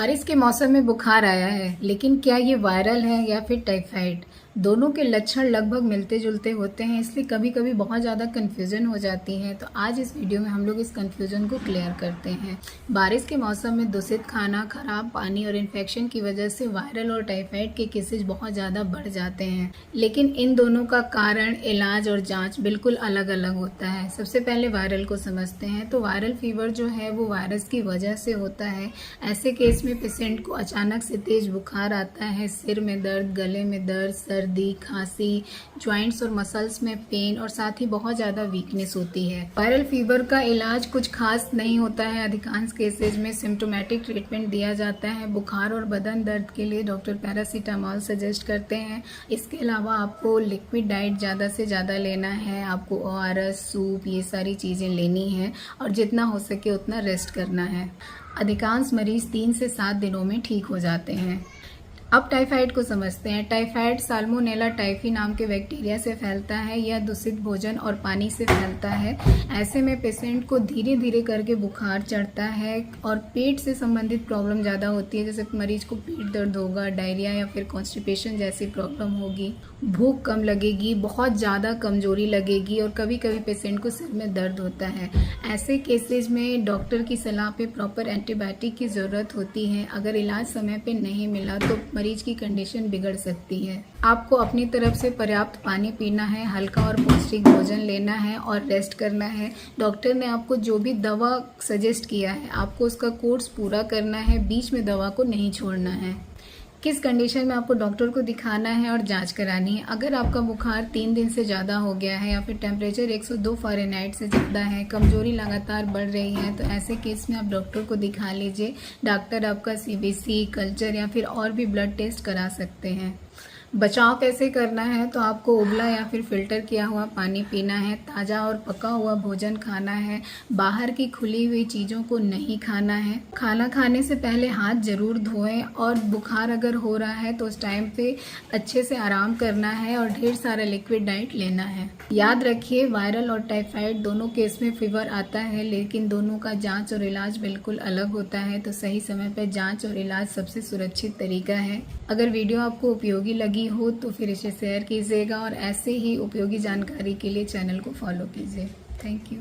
बारिश के मौसम में बुखार आया है, लेकिन क्या ये वायरल है या फिर टाइफाइड? दोनों के लक्षण लगभग मिलते जुलते होते हैं, इसलिए कभी कभी बहुत ज़्यादा कन्फ्यूजन हो जाती है। तो आज इस वीडियो में हम लोग इस कन्फ्यूजन को क्लियर करते हैं। बारिश के मौसम में दूषित खाना, खराब पानी और इन्फेक्शन की वजह से वायरल और टाइफाइड के केसेज बहुत ज़्यादा बढ़ जाते हैं, लेकिन इन दोनों का कारण, इलाज और जाँच बिल्कुल अलग अलग होता है। सबसे पहले वायरल को समझते हैं। तो वायरल फीवर जो है वो वायरस की वजह से होता है। ऐसे केस में पेशेंट को अचानक से तेज बुखार आता है, सिर में दर्द, गले में दर्द, सर्दी, खांसी, जॉइंट्स और मसल्स में पेन और साथ ही बहुत ज़्यादा वीकनेस होती है। वायरल फीवर का इलाज कुछ खास नहीं होता है। अधिकांश केसेज में सिम्टोमेटिक ट्रीटमेंट दिया जाता है। बुखार और बदन दर्द के लिए डॉक्टर पैरासीटामोल सजेस्ट करते हैं। इसके अलावा आपको लिक्विड डाइट ज़्यादा से ज़्यादा लेना है। आपको ORS, सूप, ये सारी चीज़ें लेनी है और जितना हो सके उतना रेस्ट करना है। अधिकांश मरीज 3 से 7 दिनों में ठीक हो जाते हैं। अब टाइफाइड को समझते हैं। टाइफाइड साल्मोनेला टाइफी नाम के बैक्टीरिया से फैलता है। यह दूषित भोजन और पानी से फैलता है। ऐसे में पेशेंट को धीरे धीरे करके बुखार चढ़ता है और पेट से संबंधित प्रॉब्लम ज़्यादा होती है, जैसे मरीज को पेट दर्द होगा, डायरिया या फिर कॉन्स्टिपेशन जैसी प्रॉब्लम होगी, भूख कम लगेगी, बहुत ज़्यादा कमजोरी लगेगी और कभी कभी पेशेंट को सिर में दर्द होता है। ऐसे केसेज में डॉक्टर की सलाह पे प्रॉपर एंटीबायोटिक की ज़रूरत होती है। अगर इलाज समय पे नहीं मिला तो मरीज की कंडीशन बिगड़ सकती है। आपको अपनी तरफ से पर्याप्त पानी पीना है, हल्का और पौष्टिक भोजन लेना है और रेस्ट करना है। डॉक्टर ने आपको जो भी दवा सजेस्ट किया है, आपको उसका कोर्स पूरा करना है, बीच में दवा को नहीं छोड़ना है। किस कंडीशन में आपको डॉक्टर को दिखाना है और जांच करानी है? अगर आपका बुखार 3 दिन से ज़्यादा हो गया है या फिर टेम्परेचर 102 फ़ारेनहाइट से ज़्यादा है, कमजोरी लगातार बढ़ रही है, तो ऐसे केस में आप डॉक्टर को दिखा लीजिए। डॉक्टर आपका CBC, कल्चर या फिर और भी ब्लड टेस्ट करा सकते हैं। बचाव कैसे करना है? तो आपको उबला या फिर फिल्टर किया हुआ पानी पीना है, ताज़ा और पका हुआ भोजन खाना है, बाहर की खुली हुई चीज़ों को नहीं खाना है, खाना खाने से पहले हाथ जरूर धोएं और बुखार अगर हो रहा है तो उस टाइम पे अच्छे से आराम करना है और ढेर सारा लिक्विड डाइट लेना है। याद रखिए, वायरल और टाइफाइड दोनों केस में फीवर आता है, लेकिन दोनों का जाँच और इलाज बिल्कुल अलग होता है। तो सही समय पर जाँच और इलाज सबसे सुरक्षित तरीका है। अगर वीडियो आपको उपयोगी लगी हो तो फिर इसे शेयर कीजिएगा और ऐसे ही उपयोगी जानकारी के लिए चैनल को फॉलो कीजिए। Thank you.